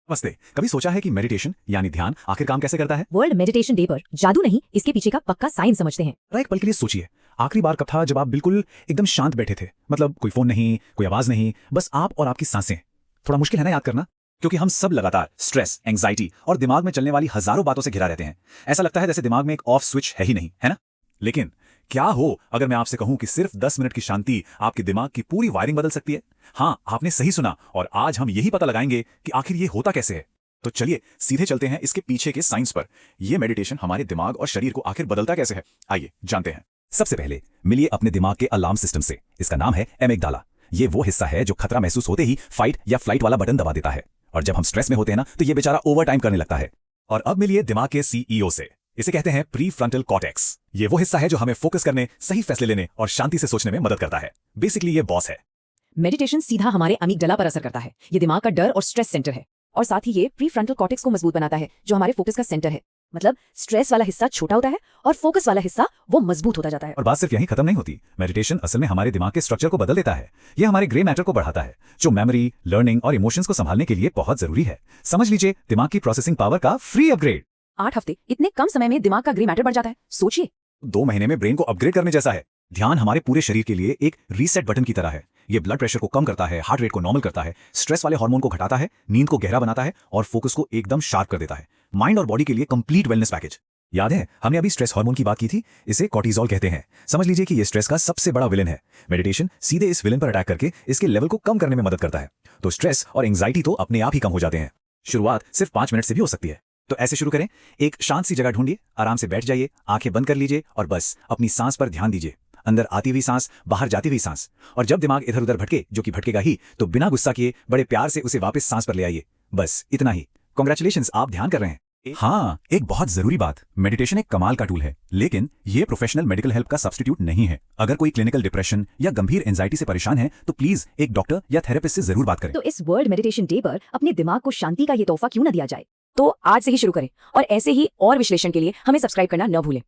नमस्ते। कभी सोचा है कि मेडिटेशन यानी ध्यान आखिर काम कैसे करता है? वर्ल्ड मेडिटेशन डे पर जादू नहीं, इसके पीछे का पक्का साइंस समझते हैं। जरा एक पल के लिए सोचिए, आखिरी बार कब था जब आप बिल्कुल एकदम शांत बैठे थे? मतलब कोई फोन नहीं, कोई आवाज नहीं, बस आप और आपकी सांसें। थोड़ा मुश्किल है ना याद करना, क्योंकि हम सब लगातार स्ट्रेस, एंजाइटी और दिमाग में चलने वाली हजारों बातों से घिरा रहते हैं। ऐसा लगता है जैसे दिमाग में एक ऑफ स्विच है ही नहीं, है ना? लेकिन क्या हो अगर मैं आपसे कहूं कि सिर्फ 10 मिनट की शांति आपके दिमाग की पूरी वायरिंग बदल सकती है? हाँ, आपने सही सुना, और आज हम यही पता लगाएंगे कि आखिर ये होता कैसे है। तो चलिए सीधे चलते हैं इसके पीछे के साइंस पर। यह मेडिटेशन हमारे दिमाग और शरीर को आखिर बदलता कैसे है, आइए जानते हैं। सबसे पहले मिलिए अपने दिमाग के अलार्म सिस्टम से। इसका नाम है एमिगडाला। ये वो हिस्सा है जो खतरा महसूस होते ही फाइट या फ्लाइट वाला बटन दबा देता है, और जब हम स्ट्रेस में होते हैं ना, तो ये बेचारा ओवर टाइम करने लगता है। और अब मिलिए दिमाग के सीईओ से। इसे कहते हैं प्री फ्रंटल कॉर्टेक्स। ये वो हिस्सा है जो हमें फोकस करने, सही फैसले लेने और शांति से सोचने में मदद करता है। बेसिकली ये बॉस है। मेडिटेशन सीधा हमारे अमीगडाला पर असर करता है। ये दिमाग का डर और स्ट्रेस सेंटर है, और साथ ही ये प्री फ्रंटल कॉर्टेक्स को मजबूत बनाता है, जो हमारे फोकस का सेंटर है। मतलब स्ट्रेस वाला हिस्सा छोटा होता है और फोकस वाला हिस्सा वो मजबूत होता जाता है। और बात सिर्फ यहीं खत्म नहीं होती। मेडिटेशन असल में हमारे दिमाग के स्ट्रक्चर को बदल देता है। ये हमारे ग्रे मैटर को बढ़ाता है, जो मेमोरी, लर्निंग और इमोशंस को संभालने के लिए बहुत जरूरी है। समझ लीजिए दिमाग की प्रोसेसिंग पावर का फ्री अपग्रेड। 8 हफ्ते, इतने कम समय में दिमाग का ग्रे मैटर बढ़ जाता है, सोचिए। 2 महीने में ब्रेन को अपग्रेड करने जैसा है। ध्यान हमारे पूरे शरीर के लिए एक रीसेट बटन की तरह है। ये ब्लड प्रेशर को कम करता है, हार्ट रेट को नॉर्मल करता है, स्ट्रेस वाले हार्मोन को घटाता है, नींद को गहरा बनाता है और फोकस को एकदम शार्प कर देता है। माइंड और बॉडी के लिए कंप्लीट वेलनेस पैकेज। याद है हमने अभी स्ट्रेस हार्मोन की बात की थी? इसे कॉर्टिसोल कहते हैं। समझ लीजिए कि ये स्ट्रेस का सबसे बड़ा विलेन है। मेडिटेशन सीधे इस विलेन पर अटैक करके इसके लेवल को कम करने में मदद करता है। तो स्ट्रेस और एंजाइटी तो अपने आप ही कम हो जाते हैं। शुरुआत सिर्फ 5 मिनट से भी हो सकती है। तो ऐसे शुरू करें। एक शांत सी जगह ढूंढिए, आराम से बैठ जाइए, आंखें बंद कर लीजिए और बस अपनी सांस पर ध्यान दीजिए। अंदर आती हुई सांस, बाहर जाती हुई सांस। और जब दिमाग इधर उधर भटके, जो कि भटकेगा ही, तो बिना गुस्सा किए बड़े प्यार से उसे वापस सांस पर ले आइए। बस इतना ही। कांग्रेचुलेशंस, आप ध्यान कर रहे हैं। हाँ, एक बहुत जरूरी बात, मेडिटेशन एक कमाल का टूल है, लेकिन ये प्रोफेशनल मेडिकल हेल्प का सब्स्टिट्यूट नहीं है। अगर कोई क्लिनिकल डिप्रेशन या गंभीर एंजाइटी से परेशान है, तो प्लीज एक डॉक्टर या थेरेपिस्ट से जरूर बात करें। तो इस वर्ल्ड मेडिटेशन डे पर अपने दिमाग को शांति का ये तोहफा क्यों न दिया जाए? तो आज से ही शुरू करें, और ऐसे ही और विश्लेषण के लिए हमें सब्सक्राइब करना न भूलें।